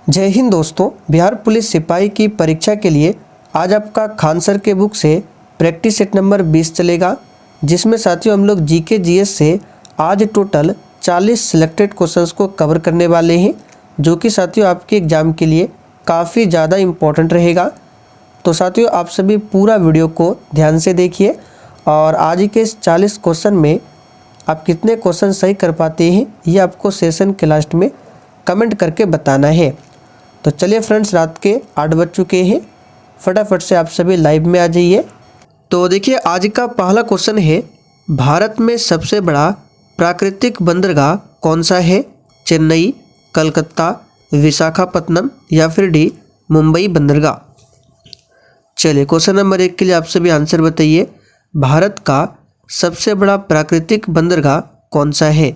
जय हिंद दोस्तों। बिहार पुलिस सिपाही की परीक्षा के लिए आज आपका खान सर के बुक से प्रैक्टिस सेट नंबर 20 चलेगा, जिसमें साथियों हम लोग जीके जीएस से आज टोटल 40 सिलेक्टेड क्वेश्चंस को कवर करने वाले हैं, जो कि साथियों आपके एग्ज़ाम के लिए काफ़ी ज़्यादा इम्पोर्टेंट रहेगा। तो साथियों आप सभी पूरा वीडियो को ध्यान से देखिए और आज के इस 40 क्वेश्चन में आप कितने क्वेश्चन सही कर पाते हैं ये आपको सेशन के लास्ट में कमेंट करके बताना है। तो चलिए फ्रेंड्स, रात के 8 बज चुके हैं, फटाफट से आप सभी लाइव में आ जाइए। तो देखिए आज का पहला क्वेश्चन है, भारत में सबसे बड़ा प्राकृतिक बंदरगाह कौन सा है? चेन्नई, कलकत्ता, विशाखापत्तनम या फिर डी मुंबई बंदरगाह। चलिए क्वेश्चन नंबर 1 के लिए आप सभी आंसर बताइए। भारत का सबसे बड़ा प्राकृतिक बंदरगाह कौन सा है?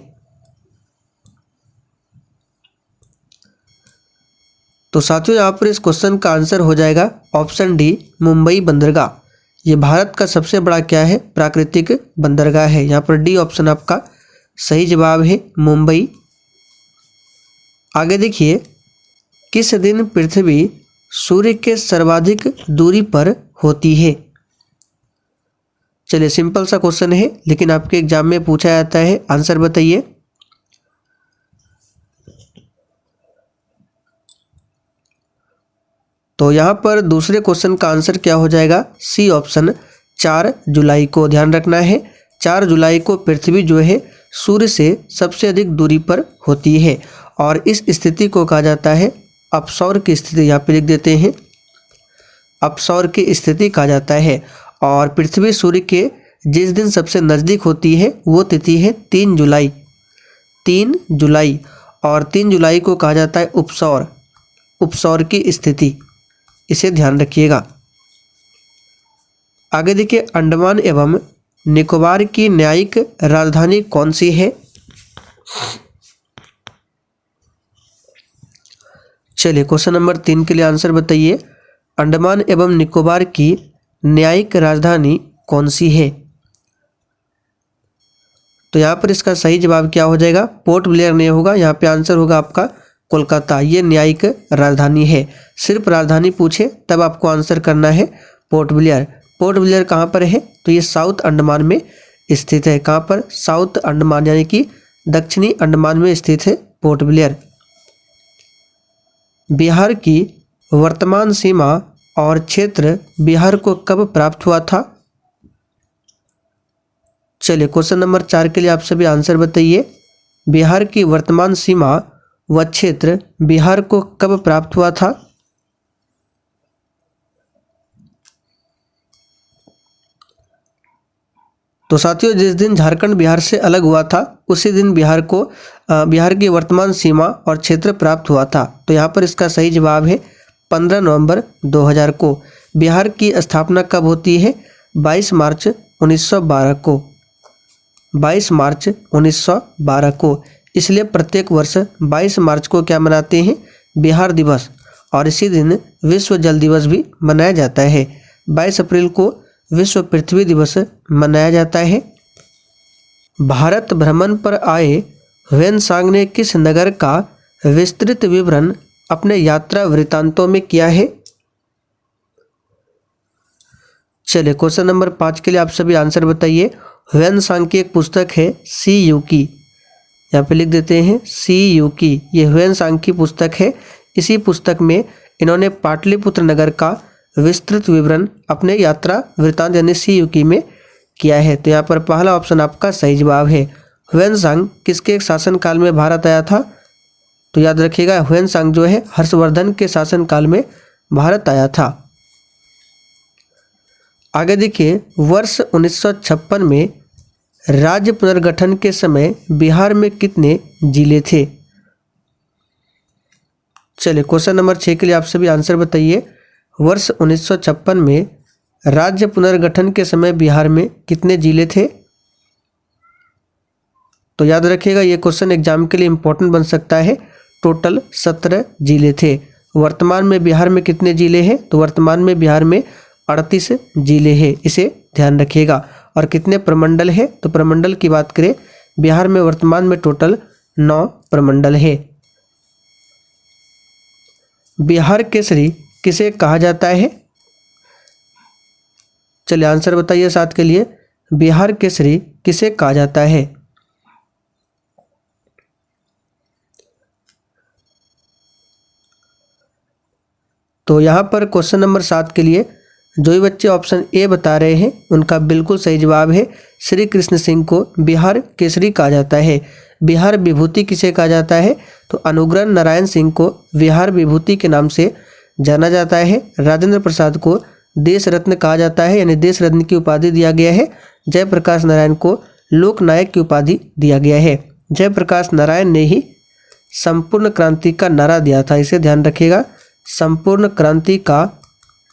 तो साथियों यहाँ पर इस क्वेश्चन का आंसर हो जाएगा ऑप्शन डी मुंबई बंदरगाह। ये भारत का सबसे बड़ा क्या है? प्राकृतिक बंदरगाह है। यहाँ पर डी ऑप्शन आपका सही जवाब है, मुंबई। आगे देखिए, किस दिन पृथ्वी सूर्य के सर्वाधिक दूरी पर होती है? चलिए सिंपल सा क्वेश्चन है, लेकिन आपके एग्जाम में पूछा जाता है, आंसर बताइए। तो यहाँ पर दूसरे क्वेश्चन का आंसर क्या हो जाएगा? सी ऑप्शन 4 जुलाई को। ध्यान रखना है, 4 जुलाई को पृथ्वी जो है सूर्य से सबसे अधिक दूरी पर होती है और इस स्थिति को कहा जाता है अपसौर की स्थिति। यहाँ पे लिख देते हैं, अपसौर की स्थिति कहा जाता है। और पृथ्वी सूर्य के जिस दिन सबसे नज़दीक होती है वो तिथि है 3 जुलाई। 3 जुलाई और 3 जुलाई को कहा जाता है उपसौर, उपसौर की स्थिति। इसे ध्यान रखिएगा। आगे देखिए, अंडमान एवं निकोबार की न्यायिक राजधानी कौन सी है? चलिए क्वेश्चन नंबर 3 के लिए आंसर बताइए। अंडमान एवं निकोबार की न्यायिक राजधानी कौन सी है? तो यहाँ पर इसका सही जवाब क्या हो जाएगा? पोर्ट ब्लेयर नहीं होगा, यहाँ पे आंसर होगा आपका कोलकाता। ये न्यायिक राजधानी है। सिर्फ राजधानी पूछे तब आपको आंसर करना है पोर्ट ब्लेयर। पोर्ट ब्लेयर कहाँ पर है? तो ये साउथ अंडमान में स्थित है। कहाँ पर? साउथ अंडमान यानी कि दक्षिणी अंडमान में स्थित है पोर्ट ब्लेयर। बिहार की वर्तमान सीमा और क्षेत्र बिहार को कब प्राप्त हुआ था? चलिए क्वेश्चन नंबर 4 के लिए आप सभी आंसर बताइए। बिहार की वर्तमान सीमा व क्षेत्र बिहार को कब प्राप्त हुआ था? तो साथियों जिस दिन झारखंड बिहार से अलग हुआ था उसी दिन बिहार की वर्तमान सीमा और क्षेत्र प्राप्त हुआ था। तो यहाँ पर इसका सही जवाब है 15 नवंबर 2000 को। बिहार की स्थापना कब होती है? 22 मार्च 1912 को। 22 मार्च 1912 को। इसलिए प्रत्येक वर्ष 22 मार्च को क्या मनाते हैं? बिहार दिवस। और इसी दिन विश्व जल दिवस भी मनाया जाता है। 22 अप्रैल को विश्व पृथ्वी दिवस मनाया जाता है। भारत भ्रमण पर आए ह्वेनसांग ने किस नगर का विस्तृत विवरण अपने यात्रा वृत्तांतों में किया है? चलिए क्वेश्चन नंबर 5 के लिए आप सभी आंसर बताइए। ह्वेनसांग की एक पुस्तक है सी युकी। यहाँ पे लिख देते हैं सी युकी। ये ह्वेनसांग की पुस्तक है। इसी पुस्तक में इन्होंने पाटलिपुत्र नगर का विस्तृत विवरण अपने यात्रा वृत्तांत यानी सी युकी में किया है। तो यहाँ पर पहला ऑप्शन आपका सही जवाब है। ह्वेनसांग किसके शासनकाल में भारत आया था? तो याद रखिएगा, ह्वेनसांग जो है हर्षवर्धन के शासनकाल में भारत आया था। आगे देखिए, वर्ष 1956 में राज्य पुनर्गठन के समय बिहार में कितने जिले थे? चलिए क्वेश्चन नंबर 6 के लिए आप सभी आंसर बताइए। वर्ष 1956 में राज्य पुनर्गठन के समय बिहार में कितने जिले थे? तो याद रखिएगा, ये क्वेश्चन एग्जाम के लिए इंपॉर्टेंट बन सकता है। टोटल 17 जिले थे। वर्तमान में बिहार में कितने जिले हैं? तो वर्तमान में बिहार में 38 जिले हैं। इसे ध्यान रखिएगा। और कितने प्रमंडल है? तो प्रमंडल की बात करें, बिहार में वर्तमान में टोटल 9 प्रमंडल है। बिहार केसरी किसे कहा जाता है? चलिए आंसर बताइए साथ के लिए, बिहार केसरी किसे कहा जाता है? तो यहाँ पर क्वेश्चन नंबर 7 के लिए जो भी बच्चे ऑप्शन ए बता रहे हैं उनका बिल्कुल सही जवाब है। श्री कृष्ण सिंह को बिहार केसरी कहा जाता है। बिहार विभूति किसे कहा जाता है? तो अनुग्रह नारायण सिंह को बिहार विभूति के नाम से जाना जाता है। राजेंद्र प्रसाद को देश रत्न कहा जाता है, यानी देश रत्न की उपाधि दिया गया है। जयप्रकाश नारायण को लोकनायक की उपाधि दिया गया है। जयप्रकाश नारायण ने ही संपूर्ण क्रांति का नारा दिया था, इसे ध्यान रखिएगा। संपूर्ण क्रांति का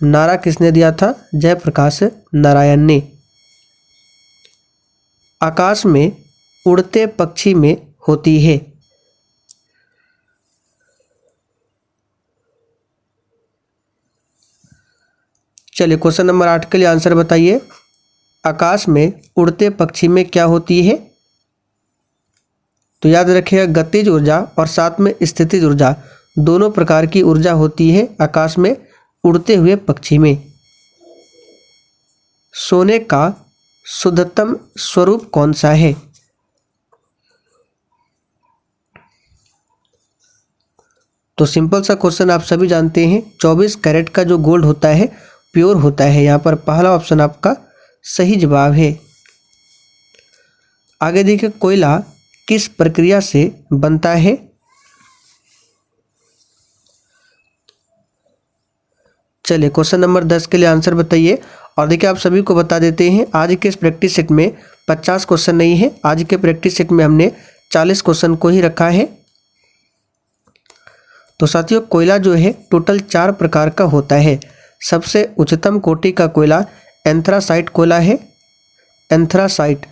नारा किसने दिया था? जयप्रकाश नारायण ने। आकाश में उड़ते पक्षी में होती है। चलिए क्वेश्चन नंबर 8 के लिए आंसर बताइए। आकाश में उड़ते पक्षी में क्या होती है? तो याद रखिएगा, गतिज ऊर्जा और साथ में स्थितिज ऊर्जा दोनों प्रकार की ऊर्जा होती है आकाश में उड़ते हुए पक्षी में। सोने का शुद्धतम स्वरूप कौन सा है? तो सिंपल सा क्वेश्चन आप सभी जानते हैं, 24 कैरेट का जो गोल्ड होता है प्योर होता है। यहाँ पर पहला ऑप्शन आपका सही जवाब है। आगे देखिए, कोयला किस प्रक्रिया से बनता है? चलिए क्वेश्चन नंबर 10 के लिए आंसर बताइए। और देखिए आप सभी को बता देते हैं, आज के इस प्रैक्टिस सेट में 50 क्वेश्चन नहीं है। आज के प्रैक्टिस सेट में हमने 40 क्वेश्चन को ही रखा है। तो साथियों, कोयला जो है टोटल 4 प्रकार का होता है। सबसे उच्चतम कोटि का कोयला एंथ्रासाइट कोयला है, एंथ्रासाइट।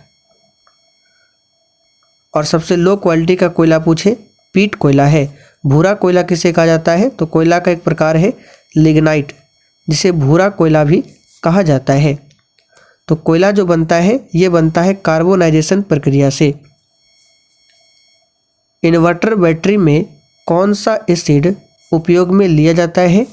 और सबसे लो क्वालिटी का कोयला पूछे पीट कोयला है। भूरा कोयला किसे कहा जाता है? तो कोयला का एक प्रकार है लिग्नाइट, जिसे भूरा कोयला भी कहा जाता है। तो कोयला जो बनता है ये बनता है कार्बोनाइजेशन प्रक्रिया से। इन्वर्टर बैटरी में कौन सा एसिड उपयोग में लिया जाता है?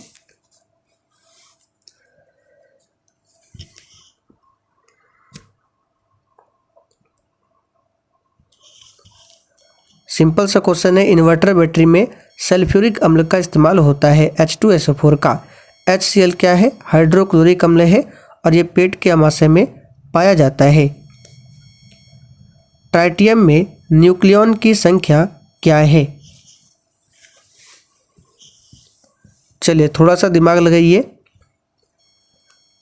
सिंपल सा क्वेश्चन है, इन्वर्टर बैटरी में सल्फ्यूरिक अम्ल का इस्तेमाल होता है, H2SO4 का। HCl क्या है? हाइड्रोक्लोरिक अम्ल है और ये पेट के अमाशय में पाया जाता है। ट्राइटियम में न्यूक्लियॉन की संख्या क्या है? चलिए थोड़ा सा दिमाग लगाइए।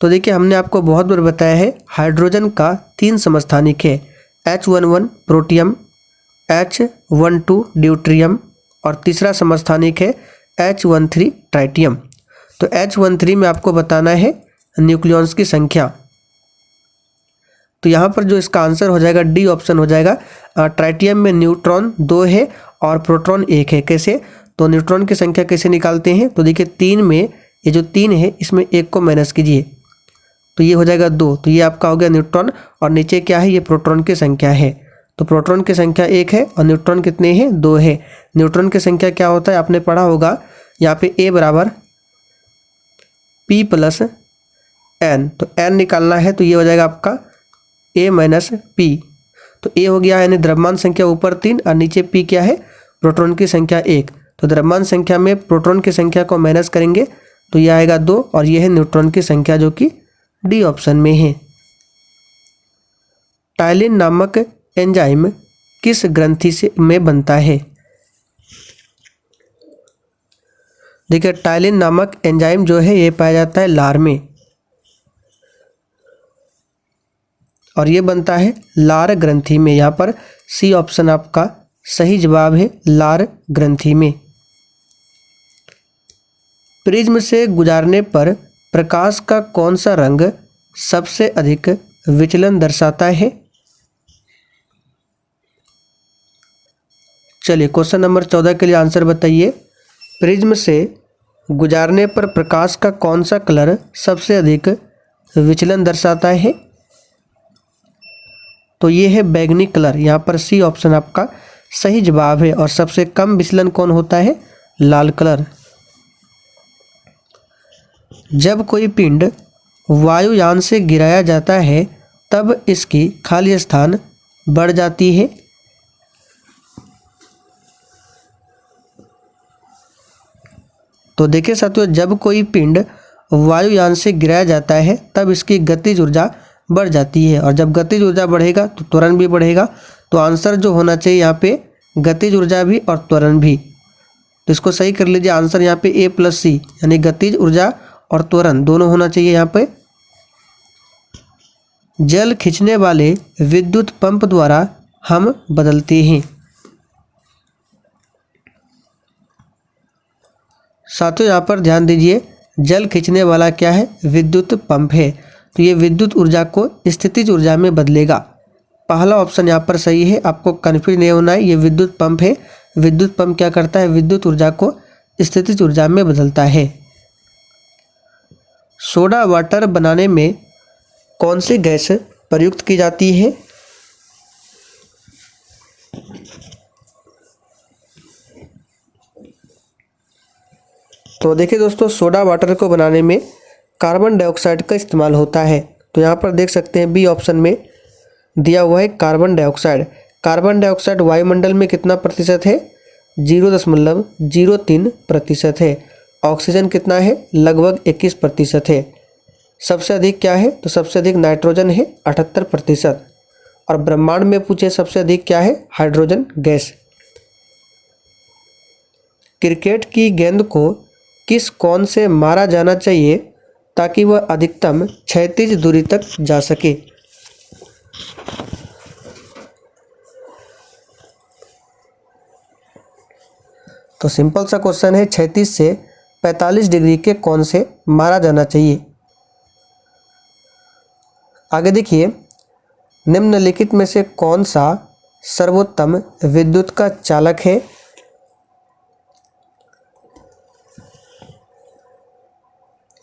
तो देखिए हमने आपको बहुत बार बताया है, हाइड्रोजन का 3 समस्थानिक है, H11 प्रोटियम, H12 ड्यूट्रियम और तीसरा समस्थानिक है H13 ट्राइटियम। तो H13 में आपको बताना है न्यूक्लियॉन्स की संख्या। तो यहाँ पर जो इसका आंसर हो जाएगा डी ऑप्शन हो जाएगा। ट्राइटियम में न्यूट्रॉन 2 है और प्रोटॉन 1 है। कैसे? तो न्यूट्रॉन की संख्या कैसे निकालते हैं? तो देखिए 3 में ये जो 3 है इसमें 1 को माइनस कीजिए तो ये हो जाएगा 2। तो ये आपका हो गया न्यूट्रॉन और नीचे क्या है? ये प्रोटॉन की संख्या है। तो प्रोटॉन की संख्या 1 है और न्यूट्रॉन कितने हैं? 2 है। न्यूट्रॉन की संख्या क्या होता है आपने पढ़ा होगा, यहाँ पे A बराबर P प्लस N। तो N निकालना है तो ये हो जाएगा आपका A माइनस P। तो A हो गया यानी द्रव्यमान संख्या ऊपर 3 और नीचे P क्या है? प्रोटॉन की संख्या 1। तो द्रव्यमान संख्या में प्रोटॉन की संख्या को माइनस करेंगे तो ये आएगा 2 और ये है न्यूट्रॉन की संख्या जो कि डी ऑप्शन में है। टाइलिन नामक एंजाइम किस ग्रंथि से में बनता है? देखिए टाइलिन नामक एंजाइम जो है ये पाया जाता है लार में और ये बनता है लार ग्रंथि में। यहाँ पर सी ऑप्शन आपका सही जवाब है, लार ग्रंथि में। प्रिज्म से गुजारने पर प्रकाश का कौन सा रंग सबसे अधिक विचलन दर्शाता है? चलिए क्वेश्चन नंबर 14 के लिए आंसर बताइए। प्रिज्म से गुजारने पर प्रकाश का कौन सा कलर सबसे अधिक विचलन दर्शाता है? तो ये है बैगनी कलर। यहाँ पर सी ऑप्शन आपका सही जवाब है। और सबसे कम विचलन कौन होता है? लाल कलर। जब कोई पिंड वायुयान से गिराया जाता है तब इसकी खाली स्थान बढ़ जाती है। तो देखिए साथियों, जब कोई पिंड वायुयान से गिराया जाता है तब इसकी गतिज ऊर्जा बढ़ जाती है, और जब गतिज ऊर्जा बढ़ेगा तो त्वरण भी बढ़ेगा। तो आंसर जो होना चाहिए यहाँ पे गतिज ऊर्जा भी और त्वरण भी। तो इसको सही कर लीजिए, आंसर यहाँ पे A+C यानी गतिज ऊर्जा और त्वरण दोनों होना चाहिए यहाँ पे। जल खींचने वाले विद्युत पंप द्वारा हम बदलते हैं। साथियों यहाँ पर ध्यान दीजिए, जल खींचने वाला क्या है? विद्युत पंप है। तो ये विद्युत ऊर्जा को स्थितिज ऊर्जा में बदलेगा। पहला ऑप्शन यहाँ पर सही है, आपको कन्फ्यूज नहीं होना है। ये विद्युत पंप है। विद्युत पंप क्या करता है? विद्युत ऊर्जा को स्थितिज ऊर्जा में बदलता है। सोडा वाटर बनाने में कौन सी गैस प्रयुक्त की जाती है? तो देखिए दोस्तों, सोडा वाटर को बनाने में कार्बन डाइऑक्साइड का इस्तेमाल होता है। तो यहाँ पर देख सकते हैं बी ऑप्शन में दिया हुआ है कार्बन डाइऑक्साइड। कार्बन डाइऑक्साइड वायुमंडल में कितना प्रतिशत है? 0.03% है। ऑक्सीजन कितना है? लगभग 21% है। सबसे अधिक क्या है? तो सबसे अधिक नाइट्रोजन है 78%। और ब्रह्मांड में पूछे सबसे अधिक क्या है? Hydrogen gas. क्रिकेट की गेंद को किस कोण से मारा जाना चाहिए ताकि वह अधिकतम क्षैतिज दूरी तक जा सके? तो सिंपल सा क्वेश्चन है, 36 से 45 डिग्री के कोण से मारा जाना चाहिए। आगे देखिए, निम्नलिखित में से कौन सा सर्वोत्तम विद्युत का चालक है?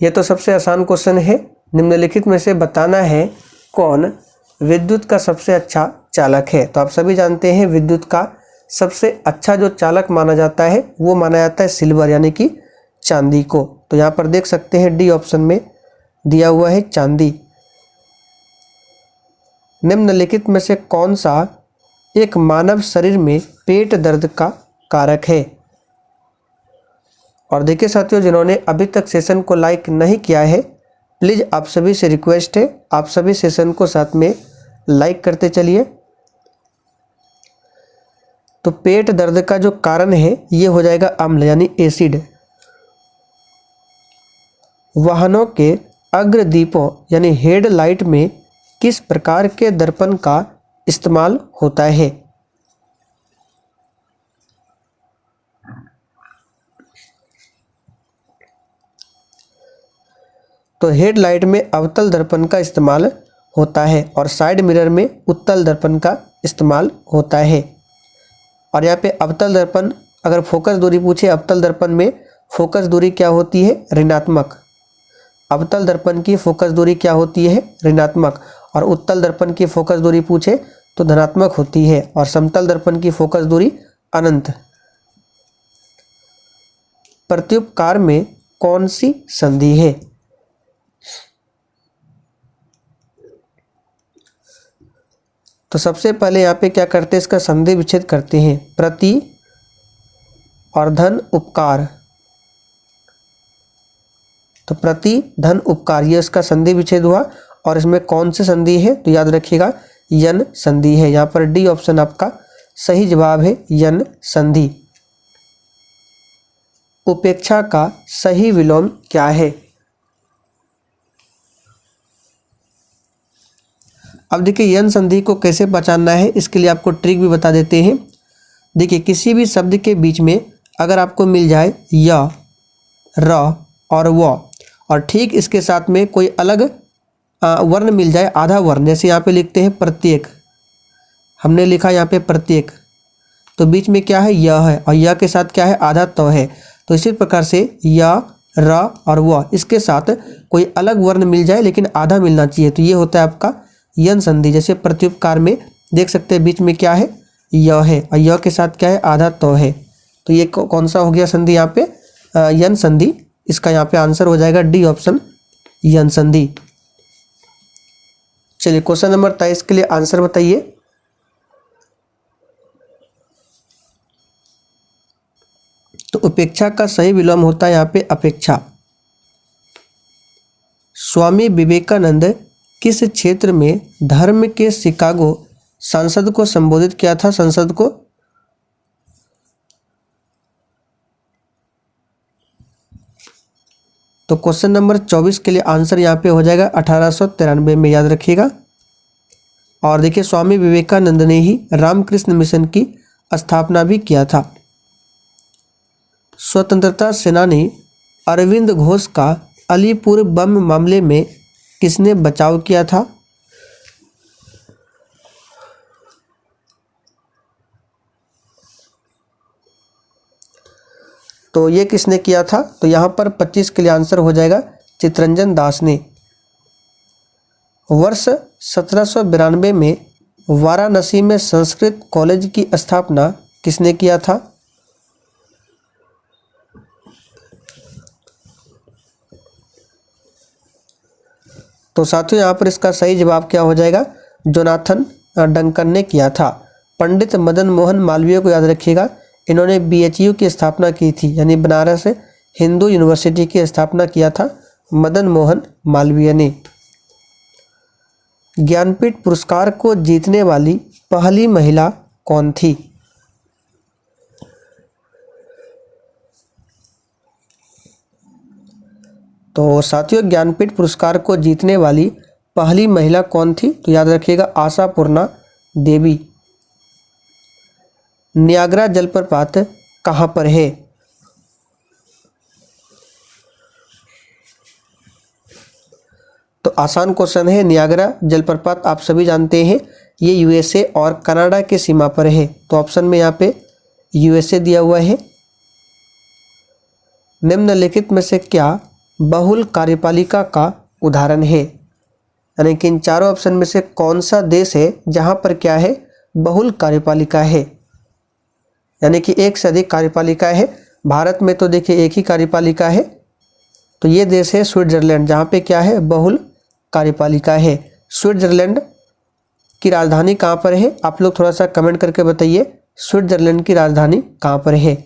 यह तो सबसे आसान क्वेश्चन है। निम्नलिखित में से बताना है कौन विद्युत का सबसे अच्छा चालक है। तो आप सभी जानते हैं विद्युत का सबसे अच्छा जो चालक माना जाता है वो माना जाता है सिल्वर यानी कि चांदी को। तो यहाँ पर देख सकते हैं डी ऑप्शन में दिया हुआ है चांदी। निम्नलिखित में से कौन सा एक मानव शरीर में पेट दर्द का कारक है? और देखिए साथियों, जिन्होंने अभी तक सेशन को लाइक नहीं किया है, प्लीज़ आप सभी से रिक्वेस्ट है, आप सभी सेशन को साथ में लाइक करते चलिए। तो पेट दर्द का जो कारण है ये हो जाएगा अम्ल यानी एसिड। वाहनों के अग्रदीपों यानी हेडलाइट में किस प्रकार के दर्पण का इस्तेमाल होता है? तो हेडलाइट में अवतल दर्पण का इस्तेमाल होता है और साइड मिरर में उत्तल दर्पण का इस्तेमाल होता है। और यहाँ पे अवतल दर्पण अगर फोकस दूरी पूछे, अवतल दर्पण में फोकस दूरी क्या होती है? ऋणात्मक। अवतल दर्पण की फोकस दूरी क्या होती है? ऋणात्मक। और उत्तल दर्पण की फोकस दूरी पूछे तो धनात्मक होती है। और समतल दर्पण की फोकस दूरी अनंत। प्रत्युपकार में कौन सी संधि है? तो सबसे पहले यहाँ पे क्या करते हैं? इसका संधि विच्छेद करते हैं। प्रति और धन उपकार। तो प्रति धन उपकार ये इसका संधि विच्छेद हुआ। और इसमें कौन सी संधि है? तो याद रखिएगा यन संधि है। यहाँ पर डी ऑप्शन आपका सही जवाब है, यन संधि। उपेक्षा का सही विलोम क्या है? अब देखिए यन संधि को कैसे पहचानना है, इसके लिए आपको ट्रिक भी बता देते हैं। देखिए, किसी भी शब्द के बीच में अगर आपको मिल जाए य, र और व और ठीक इसके साथ में कोई अलग वर्ण मिल जाए, आधा वर्ण, जैसे यहाँ पे लिखते हैं प्रत्येक, हमने लिखा यहाँ पे प्रत्येक, तो बीच में क्या है? य है और य के साथ क्या है? आधा त है। तो इसी प्रकार से य, र और व इसके साथ कोई अलग वर्ण मिल जाए लेकिन आधा मिलना चाहिए, तो ये होता है आपका यन संधि। जैसे प्रत्युपकार में देख सकते हैं बीच में क्या है? य है और य के साथ क्या है? आधा त है। तो ये कौन सा हो गया संधि? यहाँ पे यन संधि इसका यहाँ पे आंसर हो जाएगा डी ऑप्शन यमसंधि। चलिए क्वेश्चन नंबर 23 के लिए आंसर बताइए। तो उपेक्षा का सही विलोम होता है यहाँ पे अपेक्षा। स्वामी विवेकानंद किस क्षेत्र में धर्म के शिकागो सांसद को संबोधित किया था? संसद को तो क्वेश्चन नंबर 24 के लिए आंसर यहाँ पे हो जाएगा 1893 में, याद रखिएगा। और देखिए स्वामी विवेकानंद ने ही रामकृष्ण मिशन की स्थापना भी किया था। स्वतंत्रता सेनानी अरविंद घोष का अलीपुर बम मामले में किसने बचाव किया था? तो ये किसने किया था? तो यहाँ पर 25 के लिए आंसर हो जाएगा चित्तरंजन दास ने। वर्ष 1792 में वाराणसी में संस्कृत कॉलेज की स्थापना किसने किया था? तो साथियों यहाँ पर इसका सही जवाब क्या हो जाएगा? जोनाथन डंकन ने किया था। पंडित मदन मोहन मालवीय को याद रखिएगा, इन्होंने बीएचयू की स्थापना की थी, यानी बनारस हिंदू यूनिवर्सिटी की स्थापना किया था मदन मोहन मालवीय ने। ज्ञानपीठ पुरस्कार को जीतने वाली पहली महिला कौन थी? तो साथियों ज्ञानपीठ पुरस्कार को जीतने वाली पहली महिला कौन थी? तो याद रखिएगा आशापूर्णा देवी। नियाग्रा जलप्रपात कहाँ पर है? तो आसान क्वेश्चन है। नियाग्रा जलप्रपात आप सभी जानते हैं, ये यूएसए और कनाडा के सीमा पर है। तो ऑप्शन में यहाँ पे यूएसए दिया हुआ है। निम्नलिखित में से क्या बहुल कार्यपालिका का उदाहरण है? यानी कि इन चारों ऑप्शन में से कौन सा देश है जहां पर क्या है? बहुल कार्यपालिका है, यानी कि एक से अधिक कार्यपालिका है। भारत में तो देखिए एक ही कार्यपालिका है। तो ये देश है स्विट्जरलैंड, जहाँ पे क्या है? बहुल कार्यपालिका है। स्विट्जरलैंड की राजधानी कहाँ पर है? आप लोग थोड़ा सा कमेंट करके बताइए, स्विट्जरलैंड की राजधानी कहाँ पर है?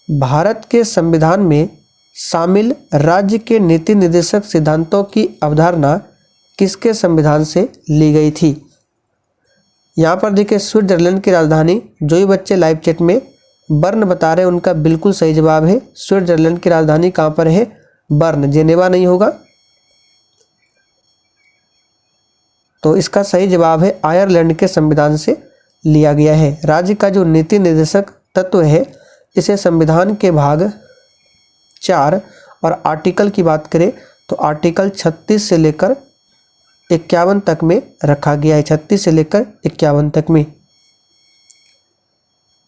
भारत के संविधान में शामिल राज्य के नीति निर्देशक सिद्धांतों की अवधारणा किसके संविधान से ली गई थी? यहाँ पर देखिए स्विट्जरलैंड की राजधानी, जो ही बच्चे लाइव चैट में बर्न बता रहे हैं उनका बिल्कुल सही जवाब है। स्विट्जरलैंड की राजधानी कहाँ पर है? बर्न, जेनेवा नहीं होगा। तो इसका सही जवाब है आयरलैंड के संविधान से लिया गया है। राज्य का जो नीति निर्देशक तत्व है इसे संविधान के भाग 4 और आर्टिकल की बात करें तो आर्टिकल 36 से लेकर 51 तक में रखा गया है। 36 से लेकर 51 तक में।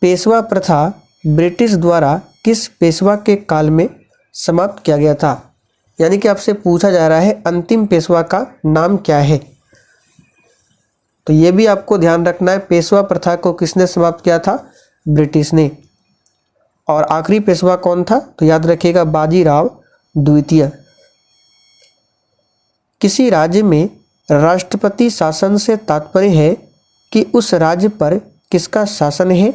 पेशवा प्रथा ब्रिटिश द्वारा किस पेशवा के काल में समाप्त किया गया था? यानी कि आपसे पूछा जा रहा है अंतिम पेशवा का नाम क्या है। तो ये भी आपको ध्यान रखना है, पेशवा प्रथा को किसने समाप्त किया था? ब्रिटिश ने। और आखिरी पेशवा कौन था? तो याद रखिएगा बाजीराव द्वितीय। किसी राज्य में राष्ट्रपति शासन से तात्पर्य है कि उस राज्य पर किसका शासन है?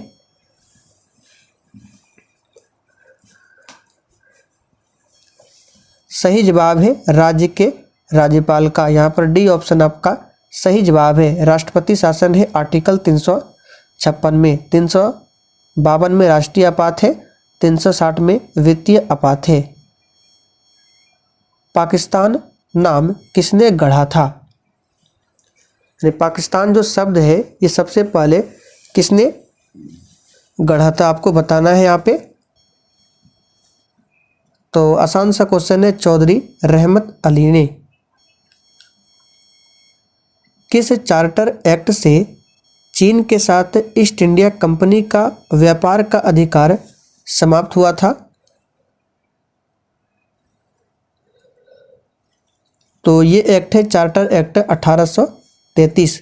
सही जवाब है राज्य के राज्यपाल का। यहाँ पर डी ऑप्शन आपका सही जवाब है। राष्ट्रपति शासन है आर्टिकल 356 में। 352 में राष्ट्रीय आपात है, 360 में वित्तीय आपात है। पाकिस्तान नाम किसने गढ़ा था? पाकिस्तान जो शब्द है ये सबसे पहले किसने गढ़ा था आपको बताना है यहाँ पे। तो आसान सा क्वेश्चन है, चौधरी रहमत अली ने। किस चार्टर एक्ट से चीन के साथ ईस्ट इंडिया कंपनी का व्यापार का अधिकार समाप्त हुआ था? तो ये एक्ट है चार्टर एक्ट 1833।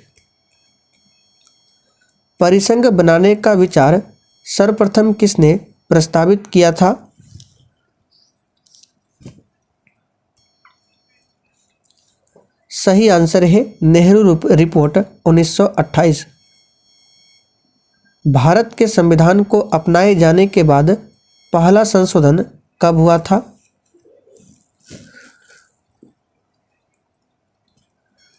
परिसंघ बनाने का विचार सर्वप्रथम किसने प्रस्तावित किया था? सही आंसर है नेहरू रिपोर्ट 1928। भारत के संविधान को अपनाए जाने के बाद पहला संशोधन कब हुआ था?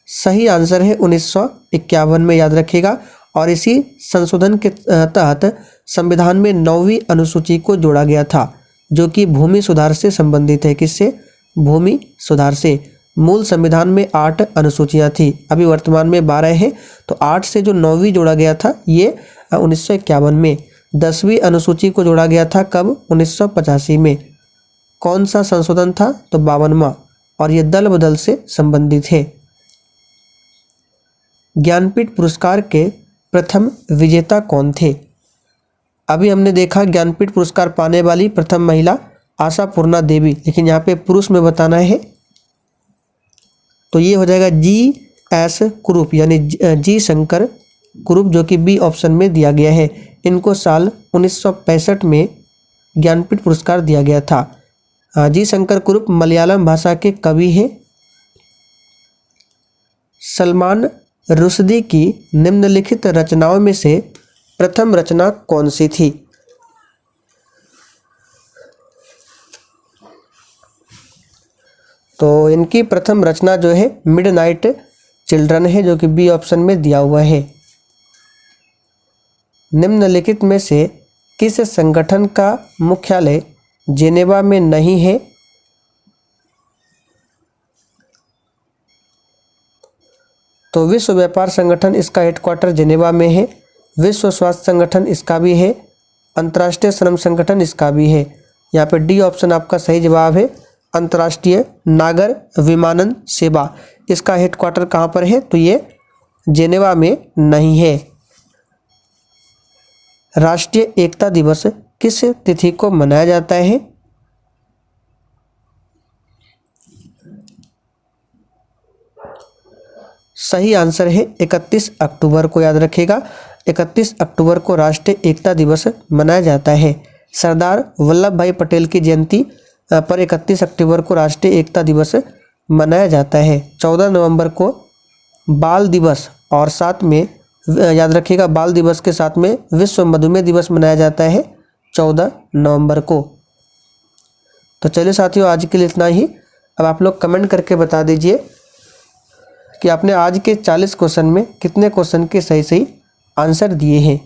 सही आंसर है 1951 में, याद रखिएगा। और इसी संशोधन के तहत संविधान में 9वीं अनुसूची को जोड़ा गया था, जो कि भूमि सुधार से संबंधित है। किससे? भूमि सुधार से। मूल संविधान में 8 अनुसूचियां थी, अभी वर्तमान में 12 है। तो 8 से जो 9वीं जोड़ा गया था ये 1951 में। 10वीं अनुसूची को जोड़ा गया था कब? 1985 में। कौन सा संशोधन था? तो 52वां, और ये दल बदल से संबंधित है। ज्ञानपीठ पुरस्कार के प्रथम विजेता कौन थे? अभी हमने देखा ज्ञानपीठ पुरस्कार पाने वाली प्रथम महिला आशापूर्णा देवी, लेकिन यहाँ पे पुरुष में बताना है, तो ये हो जाएगा जी.एस. कुरूप, यानी जी शंकर कुरूप, जो कि बी ऑप्शन में दिया गया है। इनको साल 1965 में ज्ञानपीठ पुरस्कार दिया गया था। जी शंकर कुरूप मलयालम भाषा के कवि हैं। सलमान रुश्दी की निम्नलिखित रचनाओं में से प्रथम रचना कौन सी थी? तो इनकी प्रथम रचना जो है मिडनाइट चिल्ड्रन है, जो कि बी ऑप्शन में दिया हुआ है। निम्नलिखित में से किस संगठन का मुख्यालय जेनेवा में नहीं है? तो विश्व व्यापार संगठन, इसका हेडक्वार्टर जेनेवा में है। विश्व स्वास्थ्य संगठन इसका भी है। अंतर्राष्ट्रीय श्रम संगठन इसका भी है। यहाँ पे डी ऑप्शन आपका सही जवाब है। अंतर्राष्ट्रीय नागर विमानन सेवा, इसका हेडक्वार्टर कहाँ पर है? तो ये जेनेवा में नहीं है। राष्ट्रीय एकता दिवस किस तिथि को मनाया जाता है? सही आंसर है 31 अक्टूबर को, याद रखिएगा। 31 अक्टूबर को राष्ट्रीय एकता दिवस मनाया जाता है। सरदार वल्लभ भाई पटेल की जयंती पर 31 अक्टूबर को राष्ट्रीय एकता दिवस मनाया जाता है। 14 नवंबर को बाल दिवस, और साथ में याद रखिएगा बाल दिवस के साथ में विश्व मधुमेह दिवस मनाया जाता है 14 नवंबर को। तो चलिए साथियों, आज के लिए इतना ही। अब आप लोग कमेंट करके बता दीजिए कि आपने आज के 40 क्वेश्चन में कितने क्वेश्चन के सही आंसर दिए हैं।